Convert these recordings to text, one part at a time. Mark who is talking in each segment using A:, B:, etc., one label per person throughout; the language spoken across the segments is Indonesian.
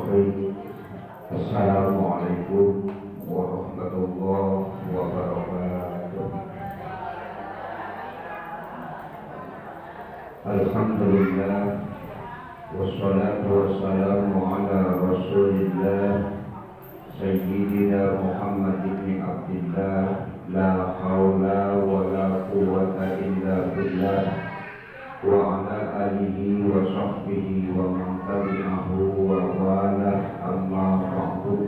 A: Bismillahirrahmanirrahim. Assalamualaikum warahmatullahi wabarakatuh. Alhamdulillah, wassalatu wassalamu ala rasulillah Sayyidina Muhammad ibn Abdillah. La hawla wa la quwwata illa billah wa ala alihi wa sahbihi wa man tabi'ahu wa wala, amma ba'du.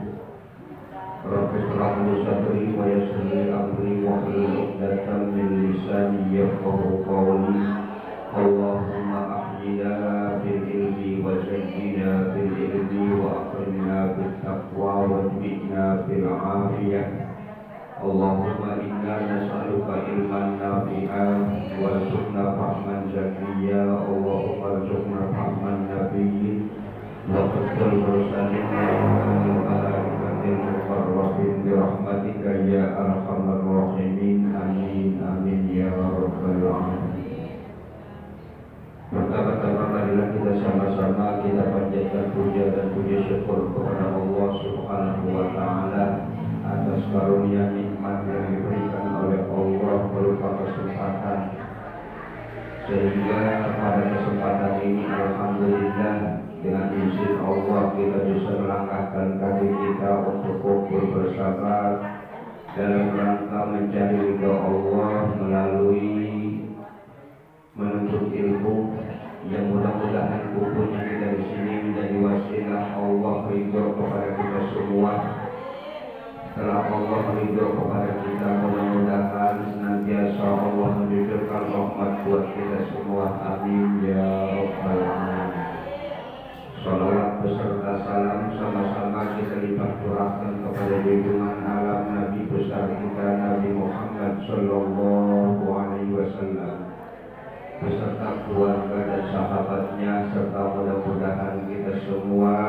A: Rabbi shrah li sadri wa yassir li amri wa hlul 'uqdatam min lisani yafqahu qawli. Allahumma ahyina bil ilmi wa zayyina bil ilmi wa akrimna bit taqwa wa zidna bil afiyah. Allahumma inna nas'aluka ilman nafi'an warzuqna fahman zakiyya. Allahumma arzuqna fahman nabiyyin wa qadral mursalin wa malaikatil muqarrabin bi rahmatika ya arhamar rahimin. Amin amin ya rabbal alamin. Pertama-tama marilah kita sama-sama kita panjatkan puja dan puji syukur kepada Allah Subhanahu wa taala atas karunia nikmat yang diberikan oleh Allah berupa kesempatan, sehingga pada kesempatan ini alhamdulillah dengan izin Allah kita bisa melangkahkan kaki kita untuk kumpul bersama dalam rangka mencari ridha Allah melalui menuntut ilmu yang mudah-mudahan kumpulnya kita di sini menjadi wasilah Allah ridha kepada kita semua. Setelah Allah ridho kepada kita, mudah-mudahan senantiasa Allah menjadikan rahmat buat kita semua. Amin ya rabbal alamin. Salawat beserta salam sama-sama kita lipat curahkan kepada junjungan alam Nabi besar kita Nabi Muhammad sallallahu alaihi wasallam beserta keluarga dan sahabatnya, serta mudah-mudahan kita semua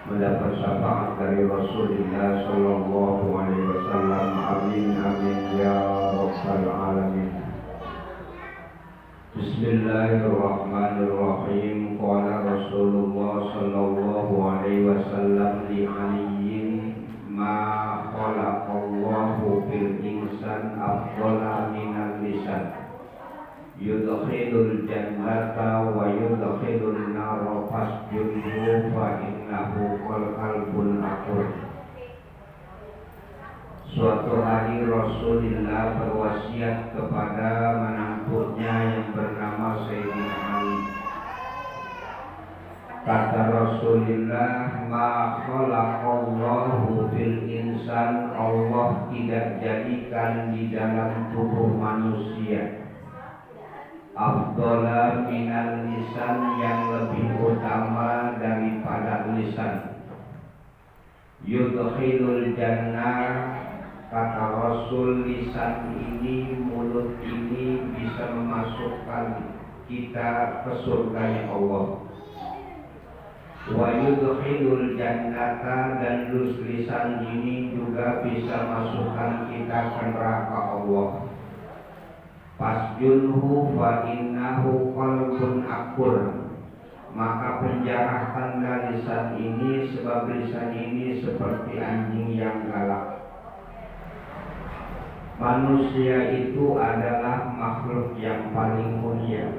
A: mendapat syafaat dari Rasulullah sallallahu alaihi wasallam. Amin amin ya rabbal alamin. Bismillahirrahmanirrahim. Qala Rasulullah sallallahu alaihi wasallam li Aliyin, ma khalaqallahu fil insan afdala minal lisan yudkhilul jannata wa yudkhilun nara fasjudhu fa innahu qalbun aqur. Suatu hari Rasulullah berwasiat kepada menantunya yang bernama Sayyidina Ali. Kata Rasulullah, ma khalaqallahu fil insan, Allah tidak jadikan di dalam tubuh manusia afdala minal lisan, yang lebih utama daripada lisan. Yudkhilul jannah, kata Rasul, lisan ini, mulut ini bisa memasukkan kita ke surganya Allah. Wa yudkhilul jannata, dan lisan ini juga bisa masukkan kita ke neraka Allah. Fasjunhu fa innahu qalbun aqur, maka penjarahkanlah lisan ini, sebab lisan ini seperti anjing yang galak. Manusia itu adalah makhluk yang paling mulia.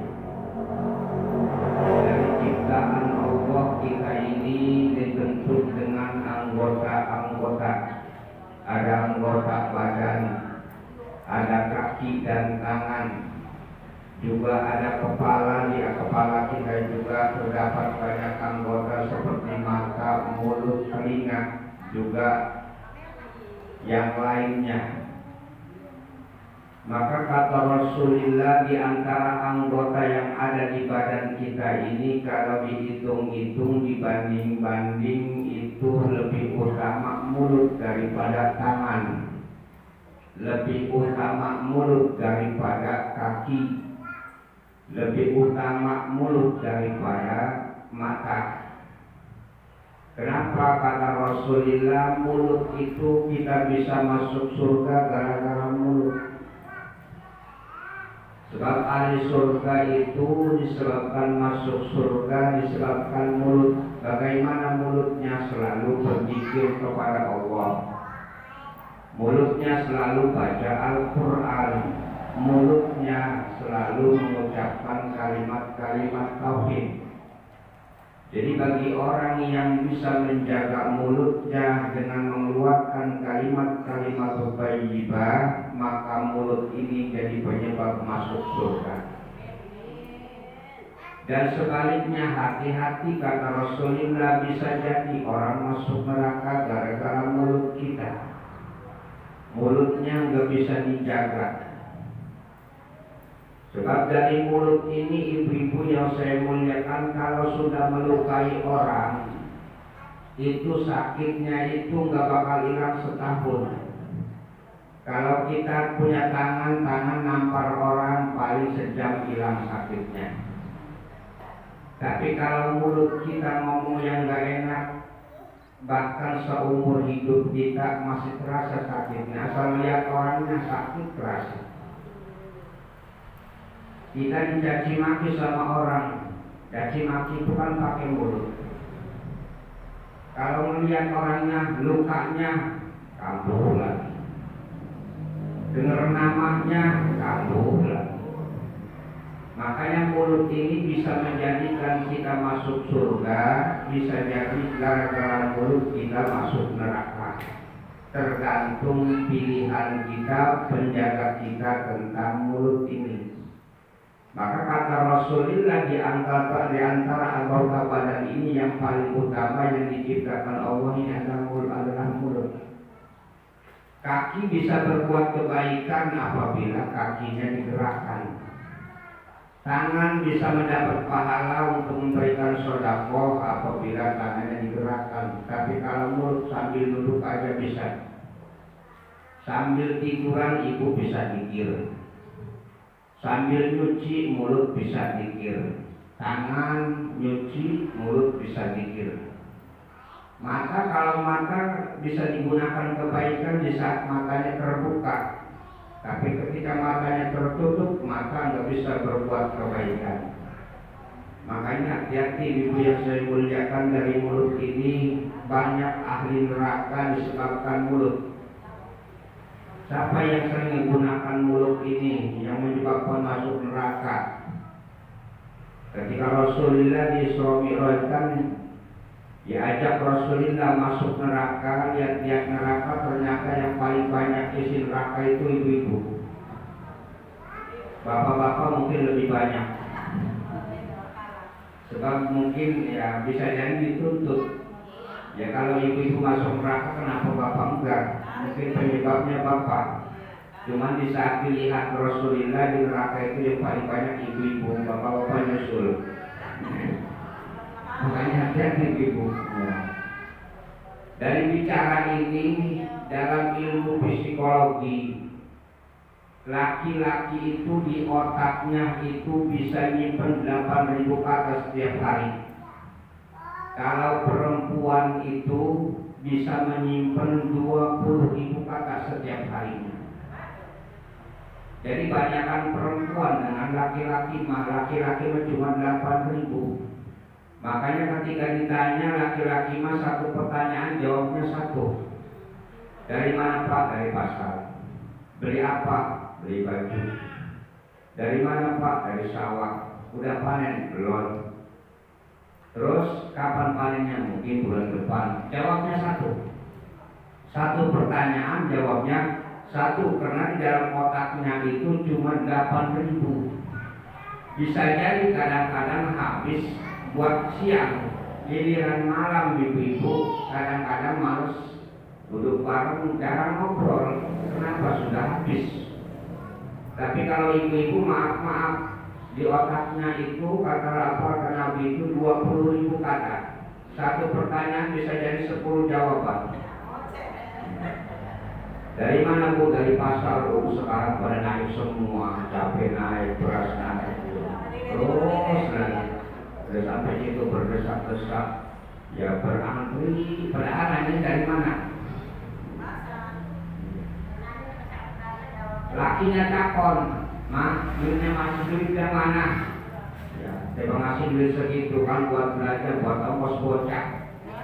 A: Dari ciptaan Allah kita ini dibentuk dengan anggota-anggota. Ada anggota badan, ada kaki dan tangan, juga ada kepala. Di kepala kita juga terdapat banyak anggota seperti mata, mulut, telinga, juga yang lainnya. Maka kata Rasulullah, di antara anggota yang ada di badan kita ini, kalau dihitung-hitung, dibanding-banding, itu lebih utama mulut daripada tangan, lebih utama mulut daripada kaki, lebih utama mulut daripada mata. Kenapa? Kata Rasulullah, mulut itu kita bisa masuk surga gara-gara mulut. Sebab ahli surga itu disebabkan masuk surga disebabkan mulut. Bagaimana mulutnya selalu berzikir kepada Allah, mulutnya selalu baca Al-Quran, mulutnya selalu mengucapkan kalimat-kalimat tauhid. Jadi bagi orang yang bisa menjaga mulutnya dengan mengeluarkan kalimat-kalimat thayyibah, maka mulut ini jadi penyebab masuk surga. Dan sebaliknya, hati-hati, kata Rasulullah, bisa jadi orang masuk neraka gara-gara mulut kita. Mulutnya nggak bisa dijaga. Sebab dari mulut ini, ibu-ibu yang saya muliakan, kalau sudah melukai orang, itu sakitnya itu nggak bakal hilang setahun. Kalau kita punya tangan nampar orang, paling sejam hilang sakitnya. Tapi kalau mulut kita ngomong yang nggak enak, bahkan seumur hidup kita masih terasa sakitnya. Asal lihat orangnya sakit terasa. Kita dicaci maki sama orang, caci maki itu kan pakai mulut. Kalau melihat orangnya, lukanya, kambuh lagi. Dengar namanya, kambuh lagi. Makanya mulut ini bisa menjadikan kita masuk surga, bisa jadi gara-gara mulut kita masuk neraka. Tergantung pilihan kita, penjaga kita tentang mulut ini. Maka kata Rasulullah, di antara anggota badan ini yang paling utama yang diciptakan Allah ini adalah mulut. Kaki bisa berbuat kebaikan apabila kakinya digerakkan. Tangan bisa mendapat pahala untuk memberikan sedekah apabila tangannya digerakkan. Tapi kalau mulut sambil duduk aja bisa. Sambil tiduran ibu bisa dikir. Sambil nyuci mulut bisa dikir. Tangan nyuci mulut bisa dikir. Mata, kalau mata bisa digunakan kebaikan di saat matanya terbuka. Tapi ketika matanya tertutup, mata nggak bisa berbuat kebaikan. Makanya hati-hati ibu yang saya muliakan, dari mulut ini banyak ahli neraka disebabkan mulut. Siapa yang sering menggunakan mulut ini yang menyebabkan masuk neraka? Ketika Rasulullah di Isra Mi'raj kan diajak Rasulullah masuk neraka, lihat-lihat neraka, ternyata yang paling banyak isi neraka itu ibu-ibu. Bapak-bapak mungkin lebih banyak. Sebab mungkin ya bisa jadi dituntut. Ya kalau ibu-ibu masuk neraka, kenapa bapak enggak? Mungkin penyebabnya bapak. Cuman di saat dilihat Rasulullah di neraka itu yang paling banyak ibu-ibu, bapak-bapak nyusul. Makanya hati-hati ibu. Dari bicara ini dalam ilmu psikologi, laki-laki itu di otaknya itu bisa nyimpen 8.000 kata setiap hari. Kalau perempuan itu bisa menyimpan 20.000 kata setiap harinya. Jadi banyakkan perempuan dengan laki-laki cuma 8.000. Makanya ketika ditanya laki-laki mah satu pertanyaan jawabnya satu. Dari mana Pak? Dari pasar. Beli apa? Beli baju. Dari mana Pak? Dari sawah. Udah panen? Belum. Terus kapan panennya? Mungkin bulan depan. Jawabnya satu. Satu pertanyaan jawabnya satu, karena di dalam otaknya itu cuma 8.000. Bisa jadi kadang-kadang habis buat siang, giliran malam ibu-ibu kadang-kadang males duduk bareng, jarang ngobrol. Kenapa? Sudah habis. Tapi kalau ibu-ibu maaf di otaknya itu kata Nabi itu 20.000 kata. Satu pertanyaan bisa jadi 10 jawaban. Dari mana Bu? Dari pasar. Sekarang pada naik semua, cabai naik, beras naik, terus naik. Sudah sampai situ berdesak-desak, ya berantri. Padahal ini dari mana? Lakinya takon, duitnya masih duit yang mana? Ya, coba ngasih duit segitu kan buat belajar, buat ongkos bocah.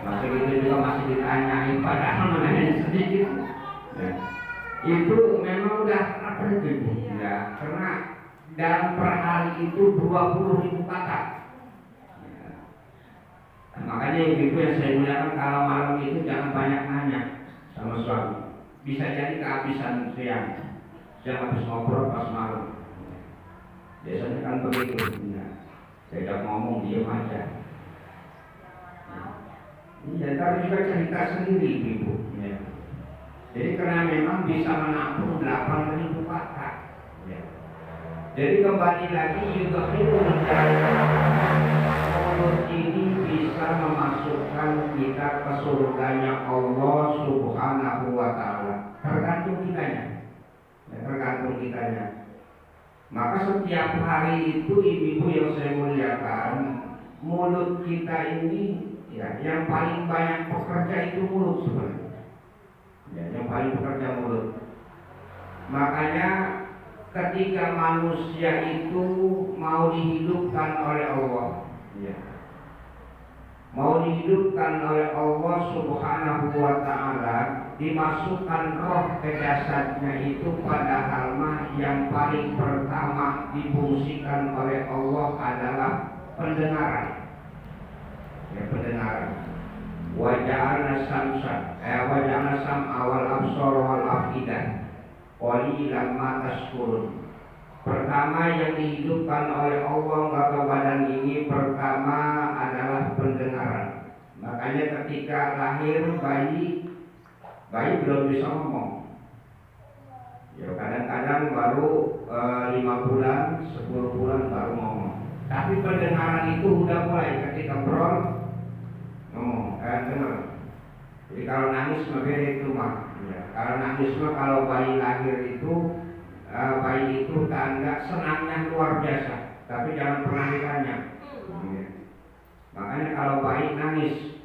A: Masih gitu juga masih ditanyain padahal menanya sedikit. Ya. Itu memang udah apa itu? Ya, karena dalam per hari itu 20.000 kata. Ya. Nah, makanya ibu yang saya muliakan kalau malam itu jangan banyak nanya sama suami. Bisa jadi kehabisan siang. Siang habis ngobrol pas malam. Biasanya kan begitu. Ya. Saya udah ngomong diam aja. Ya, tapi juga cerita sendiri ibu. Ya. Jadi karena memang bisa menampung 8.000 kata. Ya. Jadi kembali lagi juga mulut ini bisa memasukkan kita ke surganya Allah Subhanahu wa Ta'ala. Tergantung kitanya. Ya, tergantung kitanya. Maka setiap hari itu ibu-ibu yang saya muliakan, mulut kita ini ya, yang paling banyak bekerja itu mulut sebenarnya. Ya, yang paling bekerja mulut. Makanya ketika manusia itu mau dihidupkan oleh Allah, ya, mau dihidupkan oleh Allah Subhanahu wa Ta'ala, dimasukkan roh ke jasadnya itu, padahal mah yang paling pertama difungsikan oleh Allah adalah pendengaran. Ya, pendengaran. Waja'alna sam'a wal absara wal afidah qalilan ma tashkurun. Pertama yang dihidupkan oleh Allah ke badan ini pertama adalah pendengaran. Makanya ketika lahir bayi belum bisa ngomong. Ya, kadang-kadang baru 5 bulan, 10 bulan baru ngomong. Tapi pendengaran itu udah mulai ketika ngomong, dengar. Jadi kalau nangis mah beda itu mah. Ya, kalau nangis mah kalau bayi lahir itu bayi itu tanda senangnya luar biasa. Tapi jangan pernah ditanya. Ya. Makanya kalau bayi nangis,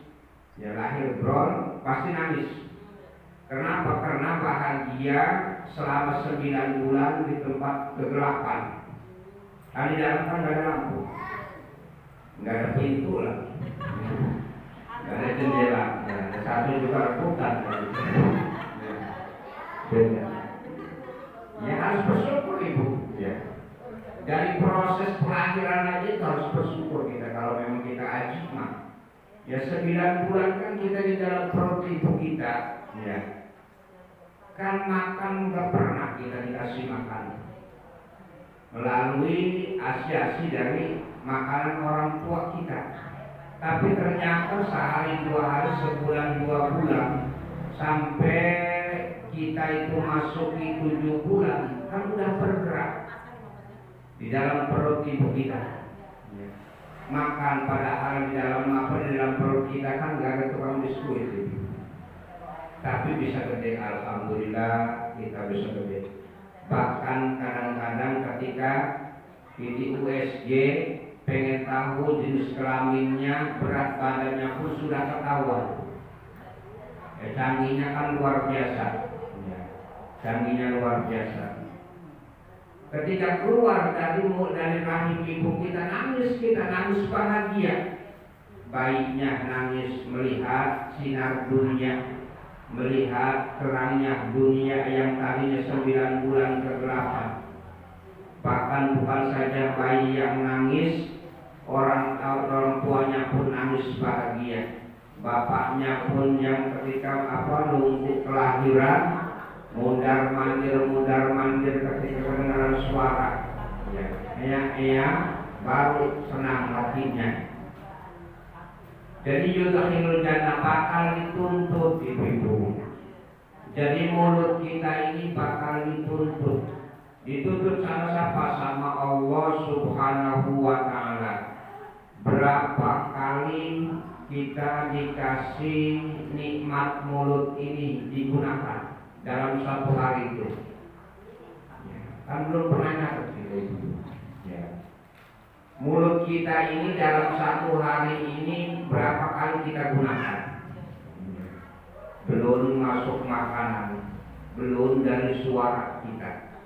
A: ya lahir bron pasti nangis. Kenapa? Karena bahagia selama 9 bulan di tempat kegelapan. Kan di dalam kan nggak ada lampu, nggak ada pintu lah. Gak ada jendela, ada satu juga rebutan. Ya harus bersyukur ibu. Ya. Dari proses pelahiran aja itu harus bersyukur kita kalau memang kita ajima. Ya 9 bulan kan kita di dalam perut ibu kita. Ya. Kan makan nggak pernah kita dikasih makan. Melalui asi-asi dari makanan orang tua kita. Tapi ternyata sehari 2 hari, sebulan 2 bulan, sampai kita itu masuki 7 bulan, kan udah bergerak di dalam perut ibu kita. Makan padahal di dalam perut kita kan gak ada tukang biskuit itu. Tapi bisa gede, alhamdulillah kita bisa gede. Bahkan kadang-kadang ketika di USG pengen tahu jenis kelaminnya, berat badannya pun sudah ketahuan. Ya, canggihnya kan luar biasa. Ya, canggihnya luar biasa. Ketika keluar dari rahim ibu kita nangis bahagia. Bayinya nangis melihat sinar dunia, melihat terangnya dunia yang tadinya 9 bulan kegelapan. Bahkan bukan saja bayi yang nangis, orang tuanya pun nangis bahagia. Bapaknya pun yang ketika nunggu kelahiran mundar mandir ketika kedengaran suara, ya, baru senang hatinya. Jadi yudkhilul jannah bakal dituntut ibu-ibu. Jadi mulut kita ini bakal dituntut sama siapa? Sama Allah Subhanahu wa Ta'ala. Berapa kali kita dikasih nikmat mulut ini digunakan dalam satu hari itu? Ya, kan belum pernah nyatet gitu. Ya. Mulut kita ini dalam satu hari ini berapa kali kita gunakan? Belum masuk makanan, belum dari suara kita.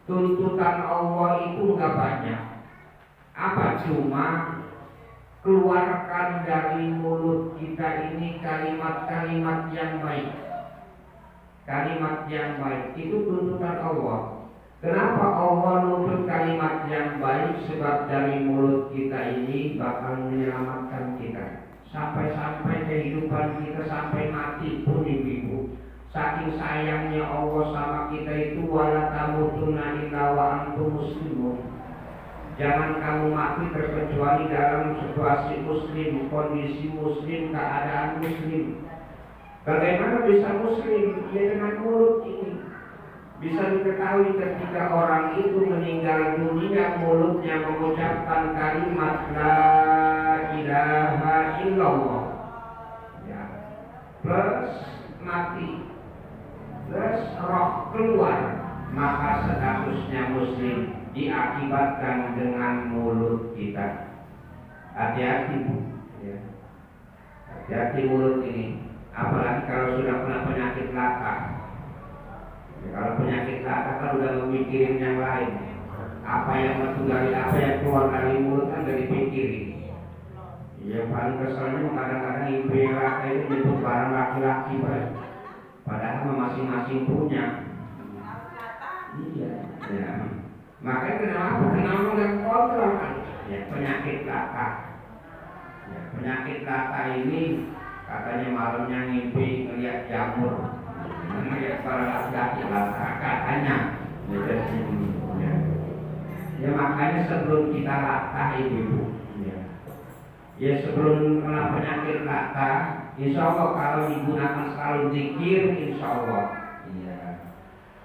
A: tuntutan Allah itu nggak banyak. Apa cuma keluarkan dari mulut kita ini kalimat-kalimat yang baik. Kalimat yang baik itu tuntutan Allah. Kenapa Allah nuntut kalimat yang baik? Sebab dari mulut kita ini bakal menyelamatkan kita. Sampai-sampai kehidupan kita sampai mati pun ibu-ibu. Saking sayangnya Allah sama kita itu, wala tamutunna illa wa antum muslimun. Jangan kamu mati terkecuali dalam situasi muslim, kondisi muslim, keadaan muslim. Bagaimana bisa muslim? Ya dengan mulut ini. Bisa diketahui ketika orang itu meninggal dunia, mulutnya mengucapkan kalimat la ilaha illallah, ya, plus mati, plus roh keluar, maka statusnya muslim diakibatkan dengan mulut kita. Hati-hati Bu, ya. Hati-hati mulut ini. Apalagi kalau sudah kena penyakit lakar. Ya, kalau penyakit lakar kan udah memikirin yang lain. Apa yang masuk dari apa yang keluar dari mulut kan dari pikirin. Yang paling keselnya kadang-kadang ibu yang lakar itu nyebut barang laki-laki, padahal masing-masing punya. Iya. Ya. Makanya kenapa nggak kontrol kan? Ya, penyakit lakar. Ya, penyakit lakar ini katanya malamnya ngimpi ngeliat jamur, ngeliat para laki-laki lakar katanya. Ya makanya sebelum kita lakar ibu, ya sebelum kena penyakit lakar, insya Allah kalau digunakan selalu zikir, insya Allah.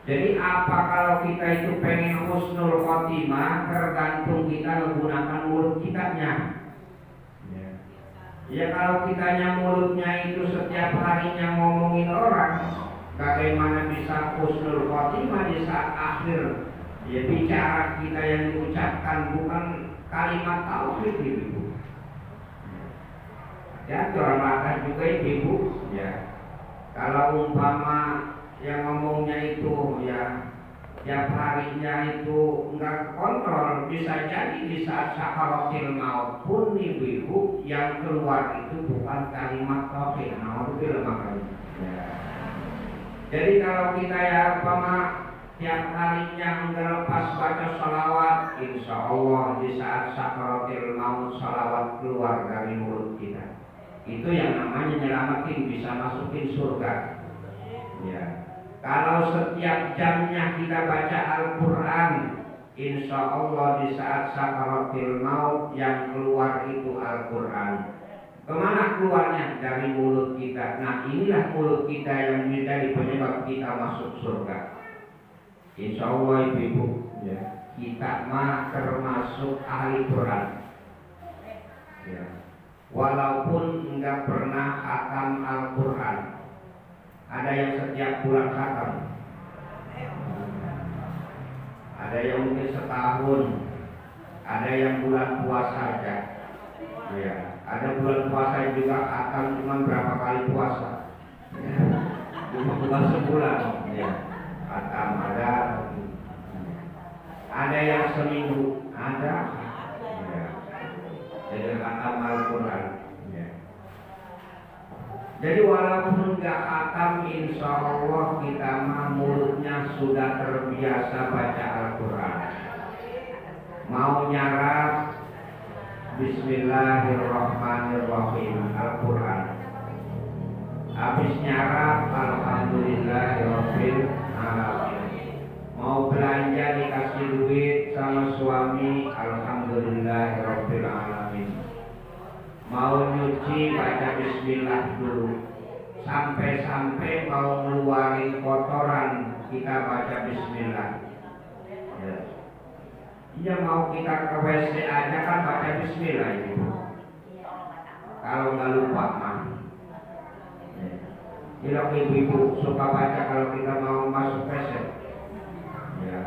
A: Jadi apa kalau kita itu pengen husnul khotimah, tergantung kita menggunakan mulut kitanya. Ya kalau kitanya mulutnya itu setiap harinya ngomongin orang, bagaimana bisa husnul khotimah di saat akhir? Ya bicara kita yang diucapkan bukan kalimat tauhid ibu. Ya orang makan juga ibu. Ya kalau umpama yang ngomongnya itu ya tiap harinya itu enggak kontrol, bisa jadi di saat sakaratil maut pun ibu yang keluar itu bukan kalimat tauhid. Naudzubillah makanya. Ya. Jadi kalau kita ya tiap harinya enggak lepas baca sholawat, insya Allah di saat sakaratil maut sholawat keluar dari mulut kita. Itu yang namanya nyelamatin, bisa masukin surga. Ya. Kalau setiap jamnya kita baca Al-Quran, insya Allah di saat sakaratil maut yang keluar itu Al-Quran. Kemana keluarnya? Dari mulut kita. Nah inilah mulut kita yang menjadi penyebab kita masuk surga. Insya Allah ibu, ya, kita mah termasuk ahli Quran. Ya. Walaupun enggak pernah khatam Al-Quran. Ada yang setiap bulan khatam, ada yang mungkin setahun, ada yang bulan puasa saja. Ya, ada bulan puasa juga khatam cuma berapa kali puasa, ya, cuma bulan sebulan. Ya, khatam ada yang seminggu, ada. Ya, jadi khatam Al-Quran. Jadi walaupun nggak khatam, insya Allah kita mah mulutnya sudah terbiasa baca Al-Quran. Mau nyarap, Bismillahirrahmanirrahim, Al-Quran. Habis nyarap, Alhamdulillahirabbil alamin. Mau belanja dikasih duit sama suami, Alhamdulillahirabbil alamin. Mau nyuci baca bismillah dulu. Sampai-sampai mau ngeluarin kotoran kita baca bismillah. Ya. Ya mau kita ke WC aja kan baca bismillah itu. Kalau nggak lupa mah. Kalau ibu-ibu suka baca kalau kita mau masuk WC. Ya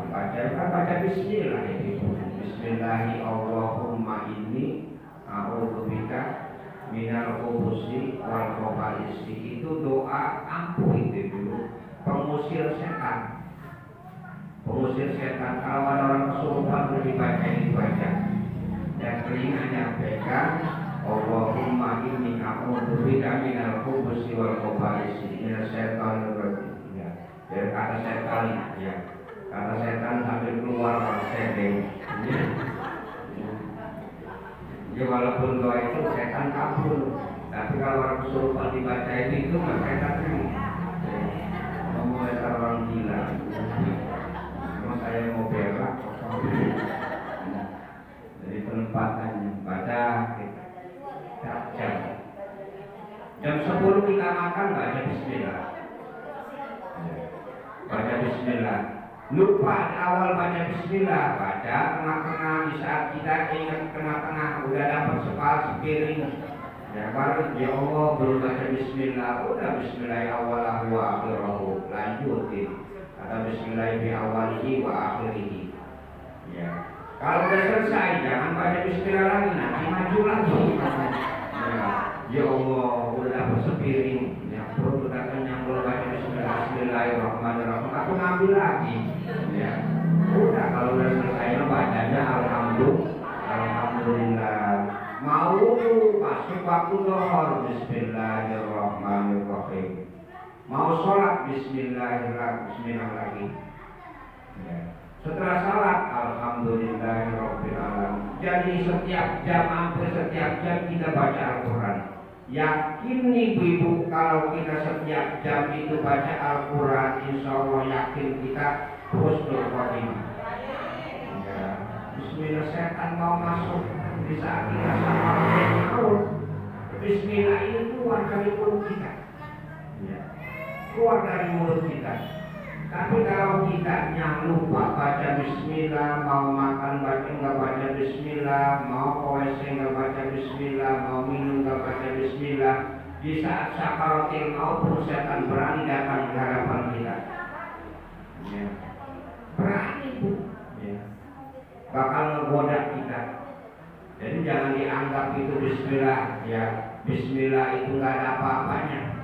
A: baca bismillah itu. Bismillahi Allahumma inni a'udzubika minal khubusi wal khaba'isi. Itu doa ampuh itu dulu, pengusir setan. mengusir setan. Kalau ada orang kesurupan dibaca ini baca. Dan telinganya pegang. Allahumma inni a'udzubika minal khubuthi wal khaba'isi minasy syaithanir rajim. Ya. Dari kata setan ya. Kata setan sambil keluar kalau sedeng. Ya walaupun doa itu setan kabur. Tapi kalau orang kesurupan dibaca itu mah setan kan. Ngomong dasar orang gila. Memang saya mau berak dari penempatannya baca jam 10 kita makan baca bismillah. Baca bismillah. Lupa di awal baca bismillah, baca tengah-tengah di saat kita ingat tengah-tengah udah dapat sepiring. Ya baru ya Allah belum baca bismillah, udah bismillah awalahu wa akhirahu, lanjutin. Atau bismillah bi awalihi wa akhirihi. Ya. Kalau udah selesai jangan baca bismillah lagi, nanti maju lagi. Ya Allah udah dapat sepiring, ya perut udah kenyang, belum baca bismillah, bismillahirrahmanirrahim, aku ngambil lagi. Ya. Udah kalau udah selesai bacanya alhamdulillah. Mau masuk waktu zuhur, bismillahirrahmanirrahim. Mau sholat, bismillahirrahmanirrahim lagi. Ya. Setelah sholat, alhamdulillahirabbil alamin. Jadi setiap jam, hampir setiap jam kita baca Al-Quran. Yakin ibu-ibu kalau kita setiap jam itu baca Al-Quran, insya Allah yakin kita husnul khotimah. Ya. Bismillah, setan mau masuk di saat kita sama Allah. Bismillah itu keluar dari mulut kita. Ya. Keluar dari mulut kita. Tapi kalau kita yang lupa baca bismillah, mau makan baca enggak baca bismillah, mau WC enggak baca bismillah, mau minum enggak baca bismillah, di saat sakaratil maut pun setan berani datang ke hadapan kita. Ya. Berani Bu. Ya. Bakal ngegoda kita. Jadi jangan dianggap itu bismillah, ya. Bismillah itu enggak ada apa-apanya.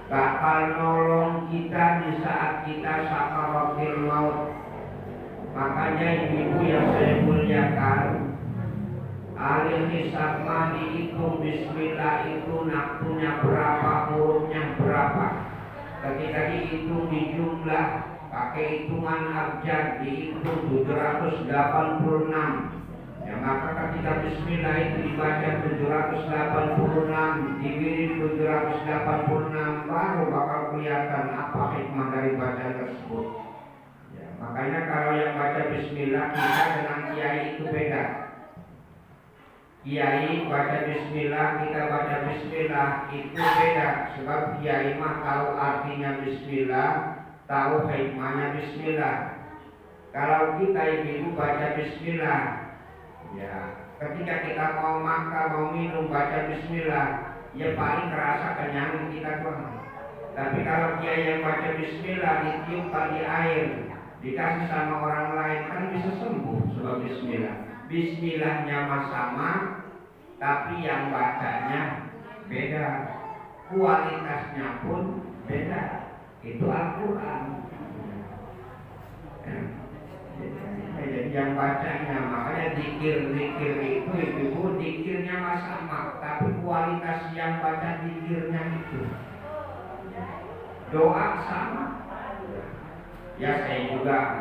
A: Bakal nolong kita di saat kita sakaratil maut. Makanya ibu yang saya muliakan, alil hisab dihitung bismillah itu naktunya berapa, hurufnya berapa. Ketika dihitung di jumlah pakai hitungan abjad, dihitung 786. Ya, maka ketika bismillah itu dibaca 786, diwirid 786, baru bakal kelihatan apa hikmah dari bacaan tersebut. Ya, makanya kalau yang baca bismillah, kita dengan kiai itu beda. Kiai baca bismillah, kita baca bismillah itu beda. Sebab kiai mah tahu artinya bismillah, tahu hikmahnya bismillah. Kalau kita ibu baca bismillah, ya, ketika kita mau makan, mau minum, baca bismillah, ya paling terasa kenyang kita tuh. Tapi kalau kiai yang baca bismillah ditiupkan di air, dikasih sama orang lain, kan bisa sembuh sebab bismillah. Bismillahnya mah sama, tapi yang bacanya beda, kualitasnya pun beda. Itu Al-Quran. Jadi yang bacanya, makanya zikir-zikir itu ibu zikirnya mah sama, tapi kualitas yang baca zikirnya itu, doa sama. Ya saya juga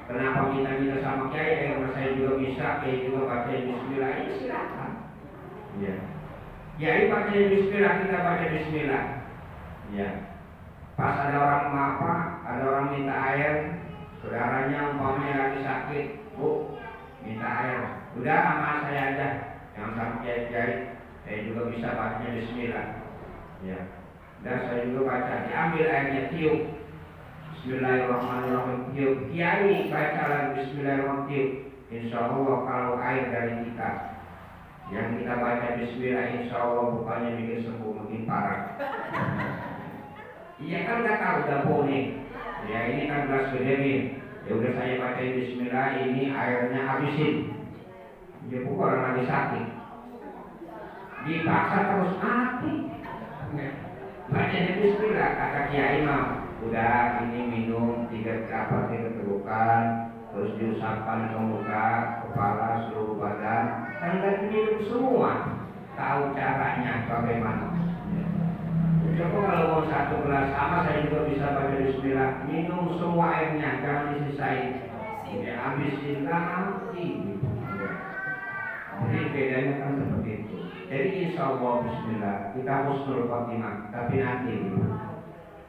A: kenapa kita sama kiai, karena saya juga bisa, kiai juga baca bismillah, ya silakan. Ya. Kiai baca bismillah, kita baca bismillah. Ya. Pas ada orang minta air, saudaranya umpamanya lagi sakit, Bu, minta air. Udah sama saya aja, yang sama kiai-kiai, saya juga bisa baca bismillah. Ya. Dan saya juga baca, diambil airnya, tiup. Bismillahirrahmanirrahim, tiup. Kiai baca lagi bismillahirrahmanirrahim, tiup. Insya Allah kalau air dari kita, yang kita baca bismillah, insya Allah bukannya bikin sembuh, makin parah. Iya kan udah tahu, udah boleh. Ya ini kan gelas gede nih. Ya udah saya baca bismillah, ini airnya habisin. Ya bukan orang lagi sakit. Dipaksa terus mati. Bacanya bismillah, kata kiai mah udah ini minum 3 tegukan, terus diusapkan ke muka, kepala, seluruh badan, kan tadi minum semua, tahu caranya bagaimana. Coba kalau mau 1 gelas sama saya juga bisa baca bismillah, minum semua airnya, jangan disisain. Ya, habisin nanti. Jadi bedanya kan seperti itu. Jadi insya Allah bismillah kita husnul khotimah, tapi nanti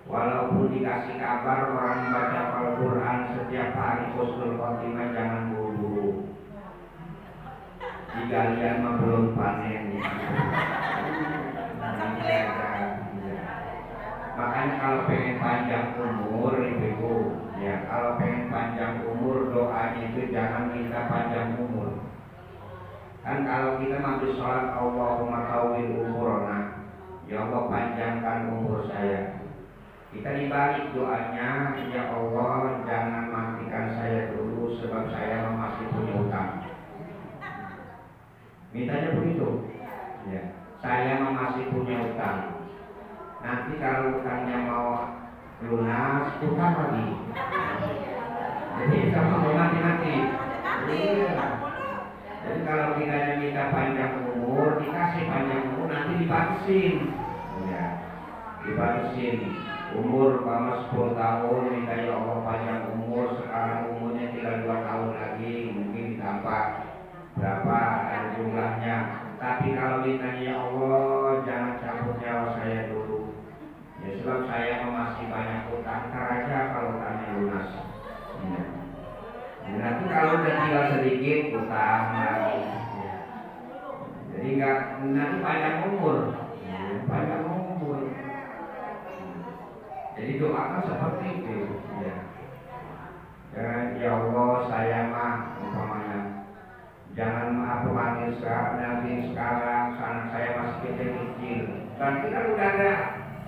A: walaupun dikasih kabar orang baca Al-Quran setiap hari husnul khotimah, jangan buru-buru. Di galian mah belum panen. Makanya kalau pengen panjang umur ibu, ya kalau pengen panjang umur doanya itu jangan minta panjang umur. Kan kalau kita mampu sholat Allahumma tawil umurona, ya Allah panjangkan umur saya. Kita dibalik doanya, ya Allah jangan matikan saya dulu sebab saya masih punya utang. Mintanya begitu, ya saya masih punya utang. Nanti kalau utangnya mau lunas, utang lagi. Jadi sama mau mati-mati. Iya. Jadi kalau kita minta panjang umur, dikasih panjang umur, nanti dibatasin. Ya, dibatasin. Umur selama 10 tahun, minta ya Allah panjang umur. Sekarang umurnya tinggal 2 tahun lagi, mungkin ditambah berapa ada jumlahnya. Tapi kalau mintanya ya Allah jangan cabut nyawa saya dulu. Ya sebab saya masih banyak utang, ntar aja kalau utangnya lunas. Ya. Nanti kalau udah tinggal sedikit utang lagi. Ya. Jadi nggak nanti panjang umur, panjang umur. Jadi doakan seperti itu. Ya. Ya Allah saya mah umpamanya jangan mati sekarang anak saya masih kecil-kecil. Nanti kan udah ada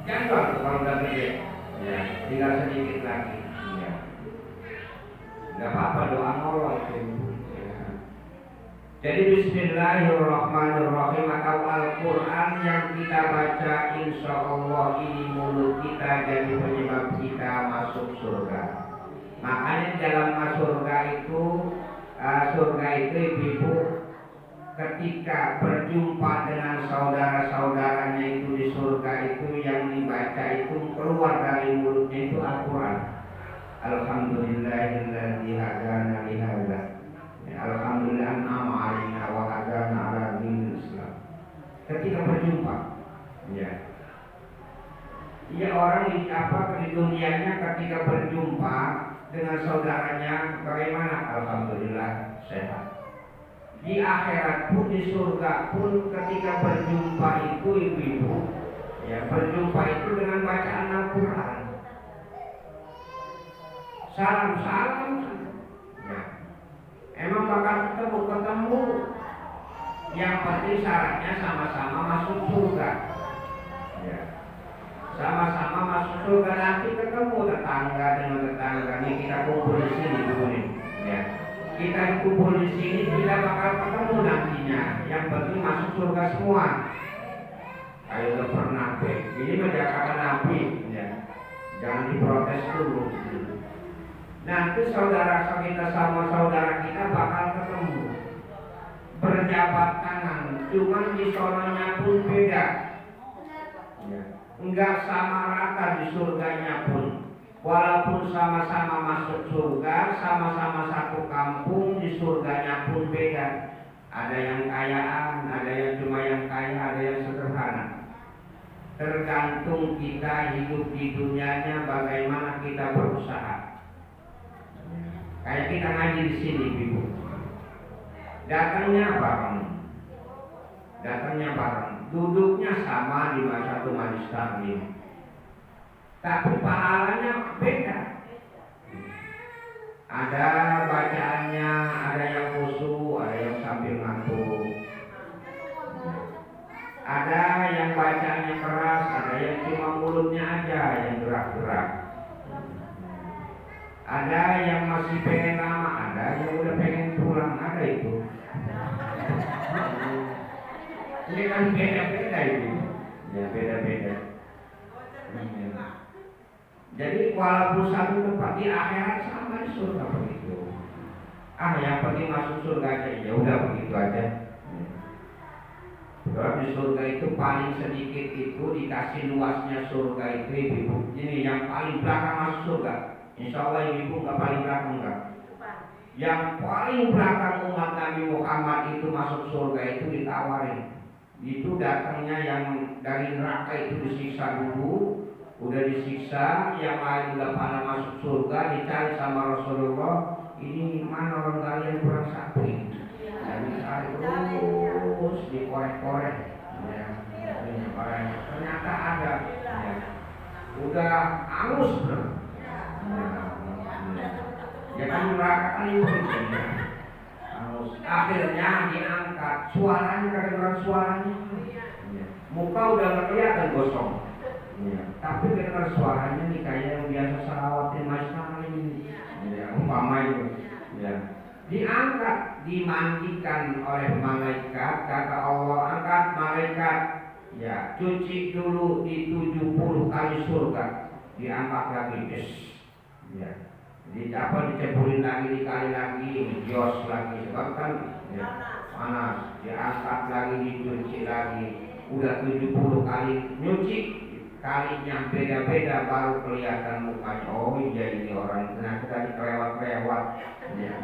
A: janggal kalau udah gede, ya tinggal sedikit lagi, ya nggak apa-apa doa Allah itu. Ya. Jadi Bismillahirrahmanirrahim atau Al-Quran yang kita baca insya Allah ini mulut kita jadi penyebab kita masuk surga. Makanya dalam surga itu ibu ketika berjumpa dengan saudara-saudaranya itu di surga itu yang dibaca itu keluar dari mulutnya itu Al-Quran. Alhamdulillahilladzi hadana li hadza. Alhamdulillah an'ama 'alaina wa hadana 'ala dinil Islam. Ketika berjumpa, ya. Iya orang di dunianya ketika berjumpa dengan saudaranya bagaimana? Alhamdulillah sehat. Di akhirat pun di surga pun ketika berjumpa itu ibu-ibu, ya berjumpa itu dengan bacaan Al-Quran. Salam-salam, ya. Emang bakal ketemu. Yang penting syaratnya sama-sama masuk surga. Ya. Sama-sama masuk surga, nanti ketemu tetangga dengan tetangga. Nih kita kumpul di sini dulu nih. Ya. Kita kumpul di sini, kita bakal ketemu nantinya. Yang penting masuk surga semua. Ayo udah pernah ini menjaga Nabi, ya. Jangan diprotes dulu. Nanti saudara kita sama saudara kita bakal ketemu, berjabat tangan. Cuman di sononya pun beda, ya. Enggak sama rata di surganya pun. Walaupun sama-sama masuk surga, sama-sama satu kampung, di surganya pun beda. Ada yang kayaan, ada yang cuma yang kaya, ada yang sederhana. Tergantung kita hidup di dunianya bagaimana kita berusaha. Kayak kita ngaji di sini, ibu. Datangnya bareng, duduknya sama di satu majelis taklim. Tapi pahalanya beda. Ada bacaannya, ada yang khusyuk, ada yang sambil ngantuk. Ada yang bacaannya keras, ada yang cuma mulutnya aja yang gerak-gerak. Ada yang masih pengen lama, ada yang udah pengen pulang, ada itu. Ini kan beda-beda itu. Ya beda-beda. Jadi walaupun satu tempat di akhirat sama di surga begitu. Yang penting masuk surga aja, ya udah begitu aja. Kalau di surga itu paling sedikit itu dikasih luasnya surga itu ibu. Ini yang paling belakang masuk surga. Insya Allah ibu nggak paling belakang enggak. Yang paling belakang umat Nabi Muhammad itu masuk surga itu ditawarin. Itu datangnya yang dari neraka itu disiksa dulu. Udah disiksa, yang lain udah pada masuk surga, dicari sama Rasulullah. Ini mana orang kalian kurang satu ini? Dan dicari terus dikorek-korek. Ya, ternyata ada. Ya. Udah angus bro. Ya kan neraka kan itu angus. Akhirnya diangkat. Suaranya kedengaran suaranya. Muka udah nggak kelihatan gosong. Ya, tapi dengar suaranya nih kayak yang biasa salawatin masyarakat ini, ya, umpama itu, ya, diangkat, dimandikan oleh malaikat, kata Allah angkat malaikat, ya, cuci dulu di 70 kali surga, diangkat lagi, ya, dicempurin lagi, dikali lagi, dios lagi, sebab kan, ya, panas, diangkat lagi, dicuci lagi, udah 70 kali nyuci. Kalinya beda-beda baru kelihatan mukanya. Oh iya ini orang ternyata tadi kelewat-kelewat. Ya.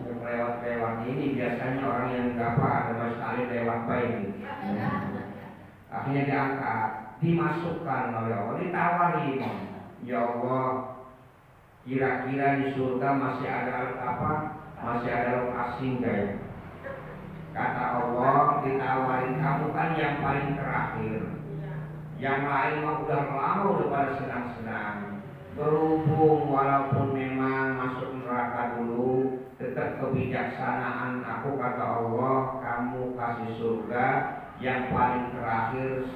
A: Kelewat-kelewat ini biasanya orang yang gak ada sama sekali lewat baik. Ya. Akhirnya diangkat, dimasukkan oleh Allah, ditawarin. Ya Allah, kira-kira di surga masih ada apa? Masih ada lokasi enggak ya? Kata Allah, ditawarin, kamu kan yang paling terakhir. Yang lain mah udah lama udah pada senang-senang. Berhubung walaupun memang masuk neraka dulu, tetap kebijaksanaan aku kata Allah, kamu kasih surga yang paling terakhir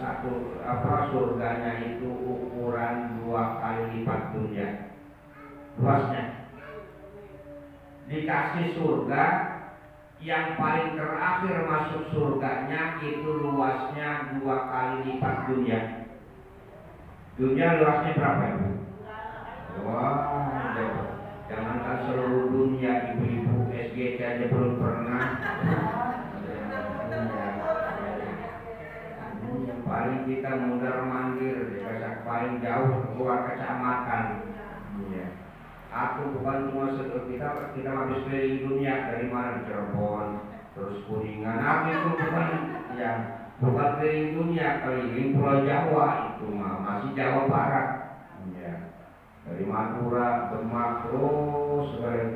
A: surganya itu ukuran 2 kali lipat dunia luasnya. Dikasih surga yang paling terakhir masuk surganya itu luasnya 2 kali lipat dunia. Dunia luasnya berapa ya? Wah, jangankan seluruh dunia, ibu-ibu SGT aja belum pernah. Yang paling kita mundar mandir, paling jauh keluar kecamatan. Aku bukan cuma kita habis keliling dunia dari mana Cirebon, terus Kuningan. Aku itu bukan keliling dunia, keliling Pulau Jawa itu masih Jawa Barat. Ya. Dari Madura, Demak, terus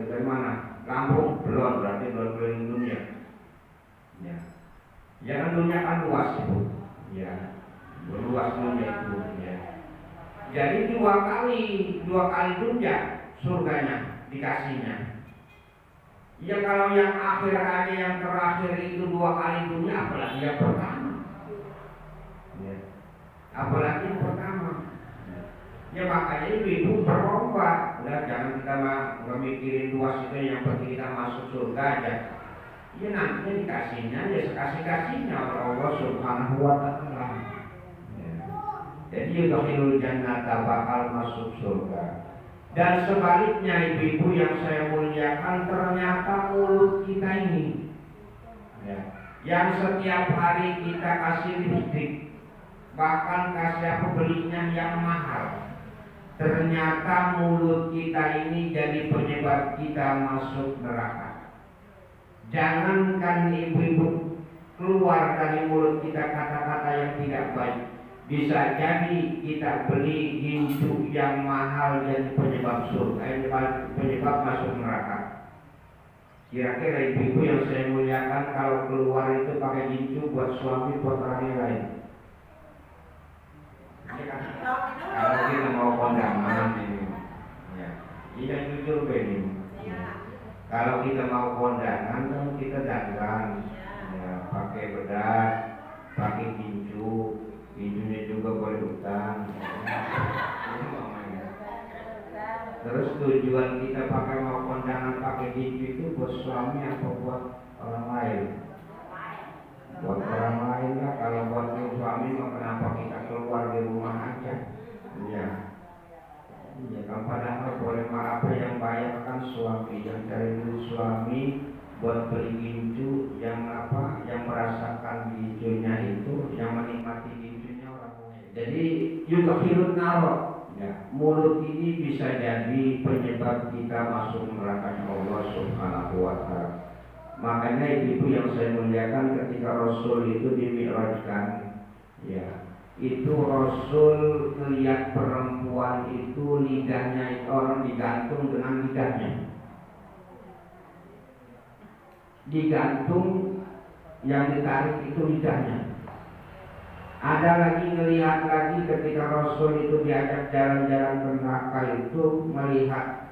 A: dari mana? Lampung belum, berarti belum keliling dunia. Ya. Ya kan dunia kan luas itu. Ya. Berluas dunia itu. Ya. Jadi 2 kali dunia. Surganya dikasihnya. Ya kalau yang akhir aja yang terakhir itu 2 kali dunia, apalagi yang pertama. Ya. Apalagi yang pertama. Ya makanya ibu berlomba. Udah jangan kita nggak mikirin luas itu, yang penting kita masuk surga aja. Ya nantinya dikasihnya ya sekasih-kasihnya oleh Allah Subhanahu wa Ta'ala. Ya. Jadi yudkhilul jannata, bakal masuk surga. Dan sebaliknya ibu-ibu yang saya muliakan, ternyata mulut kita ini ya, yang setiap hari kita kasih lipstik, bahkan kasih belinya yang mahal, ternyata mulut kita ini jadi penyebab kita masuk neraka. Jangankan ibu-ibu keluar dari mulut kita kata-kata yang tidak baik, bisa jadi kita beli gincu yang mahal jadi penyebab penyebab masuk neraka. Kira-kira ibu-ibu yang saya muliakan, kalau keluar itu pakai gincu buat suami, buat orang yang lain. Kalau kita mau kondangan ini, ya, ini jujur begini. Kalau kita mau kondangan, kan kita dandan, ya, pakai bedak, pakai gincu. Gincunya juga boleh utang. Terus tujuan kita pakai mau kondangan pakai gincu itu buat suami atau buat orang lain? Buat orang lain lah. Kalau buat suami mah kenapa kita keluar di rumah aja? Ya. suami, yang cari duit suami buat beli ginju, yang merasakan ginjunya itu, yang menikmati ginjunya orang lain. Jadi juga hirut narok. Ya, mulut ini bisa jadi penyebab kita masuk neraka Allah Subhanahu wa Ta'ala. Makanya itu yang saya muliakan ketika Rasul itu dimi'rajkan, ya, itu Rasul melihat perempuan itu lidahnya itu orang digantung dengan lidahnya, digantung, yang ditarik itu lidahnya. Ada lagi melihat lagi ketika Rasul itu diajak jalan-jalan ke neraka itu melihat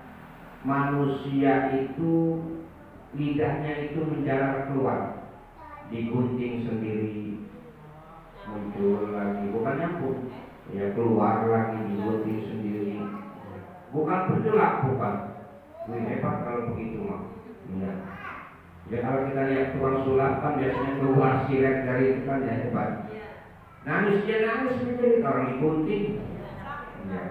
A: manusia itu lidahnya itu menjalar keluar, digunting sendiri, muncul lagi, bukan nyambung, ya keluar lagi, digunting sendiri, bukan berjelak, bukan. Hebat kalau begitu mah. Ya. Ya kalau kita lihat tukang sulap kan biasanya keluar silet dari itu kan, ya hebat. Nangis menjadi orang digunting, ya.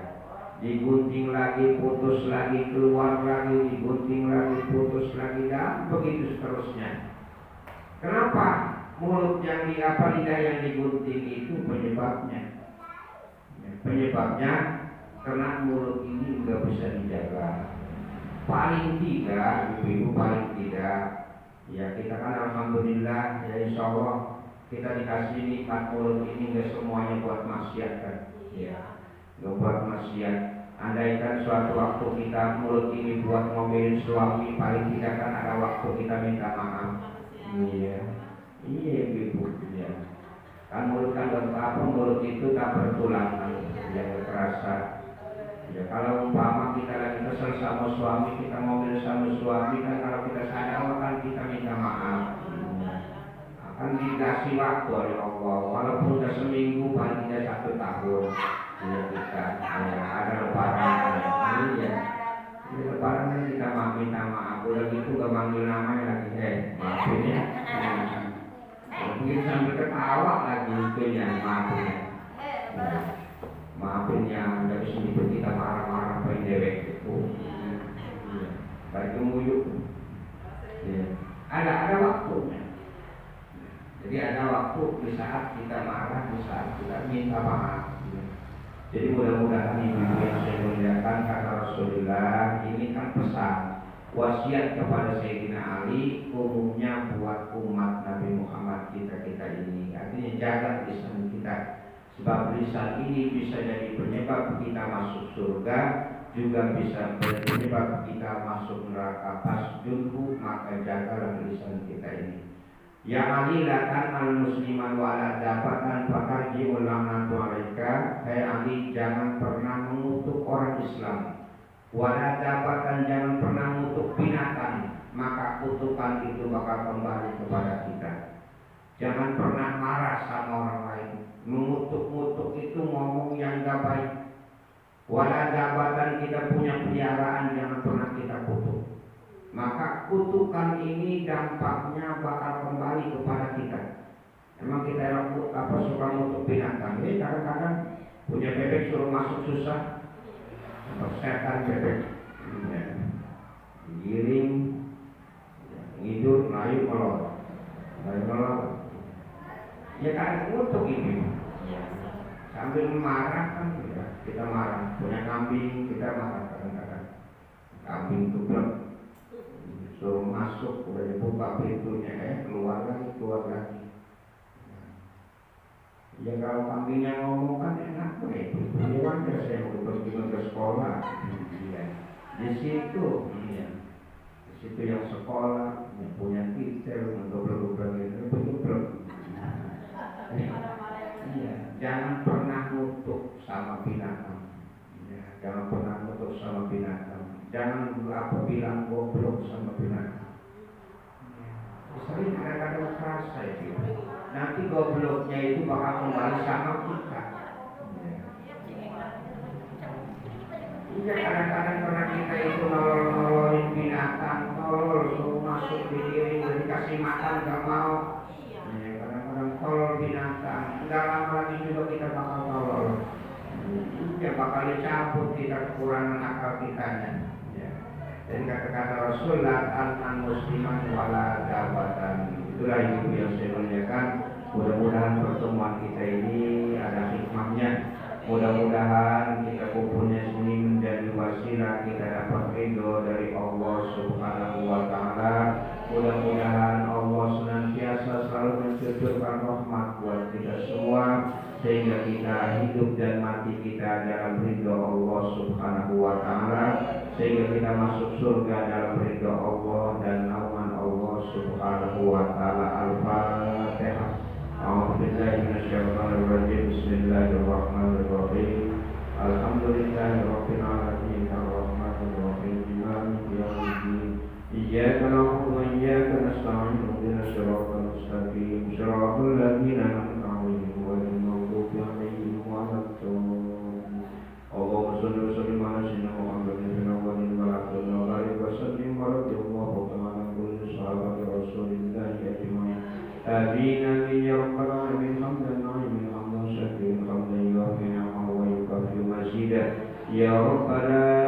A: Digunting lagi, putus lagi, keluar lagi, digunting lagi, putus lagi, dan begitu seterusnya. Kenapa? Mulut yang lidah yang digunting itu penyebabnya. Penyebabnya karena mulut ini nggak bisa dijaga. Paling tidak, ibu-ibu paling tidak, ya kita kan alhamdulillah, ya insya Allah kita dikasih nikmat mulut ini nggak semuanya buat maksiat kan, ya. Nggak buat maksiat. Andaikan suatu waktu kita mulut ini buat ngomelin suami, paling tidak kan ada waktu kita minta maaf. Iya, iya ibu, ya. Kan mulut kan apa, mulut itu tak bertulang, yang terasa. Ya kalau umpama kita lagi kesel sama suami, kita ngomel sama suami, kan kalau kita sadar kan kita minta maaf. Akan dikasih waktu oleh Allah, walaupun sudah seminggu, paling tidak 1 tahun. Ya kita, ya, ada lebaran, ya. Di lebaran kita minta maaf, udah gitu gak manggil namanya lagi, maafin ya. Mungkin sambil ketawa lagi itunya, maafin ya. Maafin ya, dari sini kita marah-marah pengen dewek itu. Baik kemuyuk. Ya. Ada waktunya. Jadi ada waktu di saat kita marah, di saat kita minta maaf. Jadi mudah-mudahan ibu yang saya muliakan, kata Rasulullah, ini kan pesan wasiat kepada Sayyidina Ali, umumnya buat umat Nabi Muhammad kita ini. Artinya jaga lisan kita, sebab lisan ini bisa jadi penyebab kita masuk surga, juga bisa penyebab kita masuk neraka. Fasjudhu, maka jagalah lisan kita ini. Ya Ali lakan al-musliman wa ala dapatan fakarji ulangan mereka. Hai Ali, jangan pernah mengutuk orang Islam, wa ala dapatan, jangan pernah mengutuk binatang, maka kutukan itu bakal kembali kepada kita. Jangan pernah marah sama orang lain. Mengutuk-ngutuk itu ngomong yang gak baik. Wa ala dapatan, kita punya peliharaan, jangan pernah kita kutuk, maka kutukan ini dampaknya bakal kembali kepada kita. Emang kita suka ngutuk binatang? Ini kadang-kadang punya bebek suruh masuk susah, setan bebek, ya. Giring, ngidur, layu melor. Ya kan ngutuk ini. Sambil marah kan, ya, kita marah. Punya kambing, kita marah kadang-kadang. Kambing tublek, suruh masuk, udah dibuka pintunya, keluar lagi. Ya kalau kambingnya ngomong kan enak, ini wajar saya mau pergi ke sekolah. Ya. Di situ yang sekolah, yang punya titel, ngobrol-ngobrol itu. Iya, jangan pernah nutuk sama binatang. Ya, jangan pernah nutuk sama binatang. Jangan bilang goblok sama binatang. Sering kadang-kadang terasa itu. Nanti gobloknya itu bakal kembali sama kita. Iya, kadang-kadang karena kita itu nolol-nololin binatang, suruh masuk dikirim, dikasih makan gak mau. Ya, kadang-kadang tolol binatang. Gak lama lagi juga kita bakal tolol. Ya bakal dicabut kita kekurangan akal kitanya. Dan kata-kata Rasul an musliman wala gabatan. Itulah ibu yang saya muliakan. Mudah-mudahan pertemuan kita ini ada hikmahnya. Mudah-mudahan kita kumpulnya sini menjadi wasilah kita dapat ridho dari Allah Subhanahu wa Ta'ala. Mudah-mudahan Allah senantiasa selalu mencurahkan rahmat buat kita semua, sehingga kita hidup dan mati kita dalam ridho Allah Subhanahu wa Ta'ala, sehingga kita masuk surga dalam ridho Allah dan naungan Allah Subhanahu wa Ta'ala. Al-Fatihah. A'udzubillahi minasyaitonir rajim. Bismillahirrahmanirrahim. Alhamdulillahirabbil alamin arrahmanir rahim maliki yaumiddin. Iyyaka na'budu wa iyyaka nasta'in ihdinas siratal mustaqim siratal ladzina an'amta 'alaihim ghairil maghdubi 'alaihim waladdallin. Allahumma shalli wa sallim 'ala sayyidina Muhammadin fil awwalin wal akhirin wa barik wa sallim wa radhiyallahu ta'ala an kulli sahabati rasulillahi ajma'in. Amin amin ya rabbal alamin. Hamdan na'imin hamdan syakirin hamdan yuwafi ni'amahu wa yukafi mazidah. Ya Rabbana